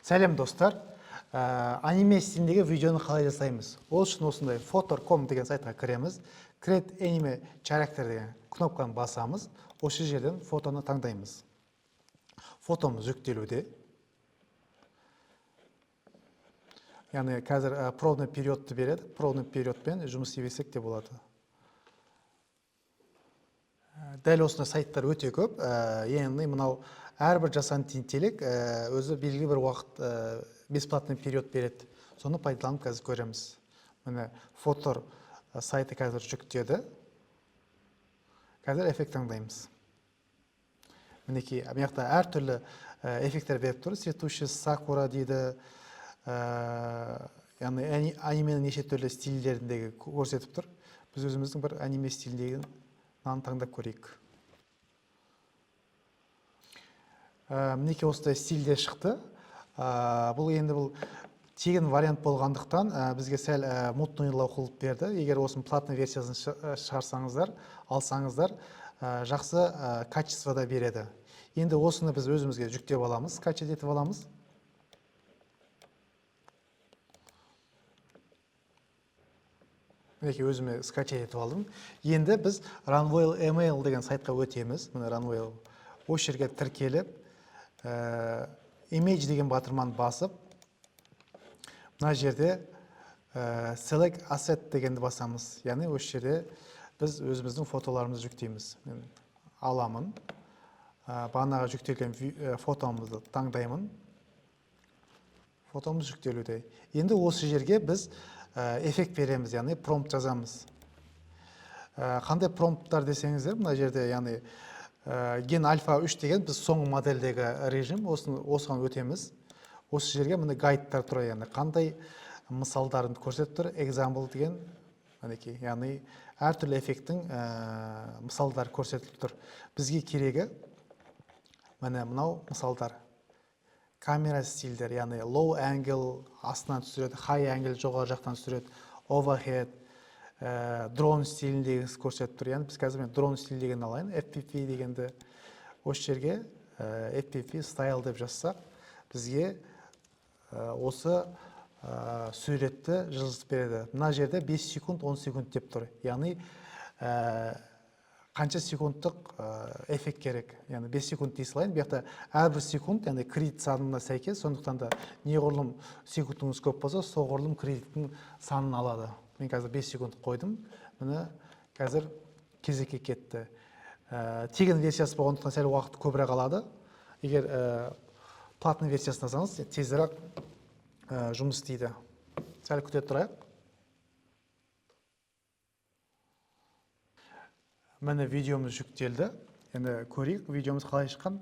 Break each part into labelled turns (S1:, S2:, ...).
S1: Сәлем достар. Аниме стиліндегі видеоны қалай жасаймыз? Ол үшін осындай Photor.com деген сайтқа кіреміз. Create Anime Character деген кнопканы басамыз. Осы жерден фотоны таңдаймыз. Фотомыз жүктелуде. Яғни қазір пробный периодты береді. Пробный периодпен жұмыс істесек те болады. Дәл осындай сайттар өте көп. Яғни мынау әрбір жасанды интеллект өзі белгілі бір уақыт бесплатный период береді. Соны пайдаланып қазір көреміз. Міне Photor сайты қазір жүктеді. Қазір эффект таңдаймыз. Мінекей, мына әртүрлі эффекттер беріп тұр. Цветущий сакура дейді. Яғни анименің неше түрлі стильдеріндегі көрсетіп тұр. Біз өзіміздің бір аниме стиліндегі таңдап көрейік. Мінекей осындай стильде шықты. Бұл енді тегін вариант болғандықтан бізге сәл мутныйлау қылып берді. Егер осының платный версиясын шығарсаңыздар, алсаңыздар, жақсы качествода береді. Енді осыны біз өзімізге жүктеп аламыз, скачать етіп аламыз. Мінекей өзіме скачать етіп алдым. Енді біз Runwell Email деген сайтқа өтеміз. Міне Runwell. Осы жерге тіркеліп, image деген батырманы басып, мына жерде select asset дегенді басамыз. Яғни осы жерде біз өзіміздің фотоларымызды жүктейміз. Мен аламын. Бағанағы жүктелген фотомызды таңдаймын. Фотомыз жүктелуде. Енді осы жерге біз эффект береміз, яғни промпт жазамыз. Қандай промпттар десеңіздер, мына жерде, яғни Gen Alpha 3 деген біз соңғы модельдегі режим, осыған өтеміз. Осы жерге міне гайдтар тұр, яғни қандай мысалдарын көрсетіп тұр, example деген, яғни әртүрлі эффекттің мысалдары көрсетіп тұр. Бізге керегі міне мынау мысалдар. Камера стильдер, яғни low angle астынан түсіреді, high angle жоғары жақтан түсіреді, overhead, дрон стиліндегі көрсетіп тұр. Яғни біз қазір дрон стиль деген алайын, FPV дегенді осы жерге FPV style деп жазсақ, бізге осы суретті жылжытып береді. Мына жерде 5 секунд, 10 секунд деп тұр. Яғни қанша секундтық эффект керек. Яғни 5 секунд дей салайын. Бұяқта әрбір секунд, яғни кредит санына сәйкес, сондықтан да неғұрлым секундыңыз көп болса, соғұрлым кредиттің санын алады. Мен қазір 5 секунд қойдым. Міне қазір кезекке кетті. Тегін версиясы болғандықтан сәл уақыт көбірек алады. Егер платный версиясын алсаңыз, тезірек жұмыс істейді. Сәл күте тұрайық. Міне видеомыз жүктелді. Енді көрейік, видеомыз қалай шыққан.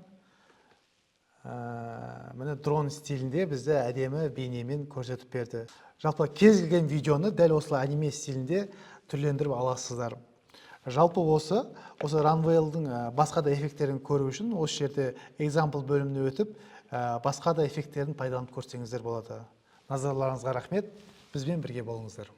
S1: Міне дрон стилінде бізді әдемі бейнемен көрсетіп берді. Жалпы кез келген видеоны дәл осылай аниме стилінде түрлендіріп аласыздар. Жалпы осы Runwell'дің басқа да эффекттерін көру үшін осы жерде example бөліміне өтіп, басқа да эффекттерін пайдаланып көрсеңіздер болады. Назарларыңызға рахмет. Бізбен бірге болыңыздар.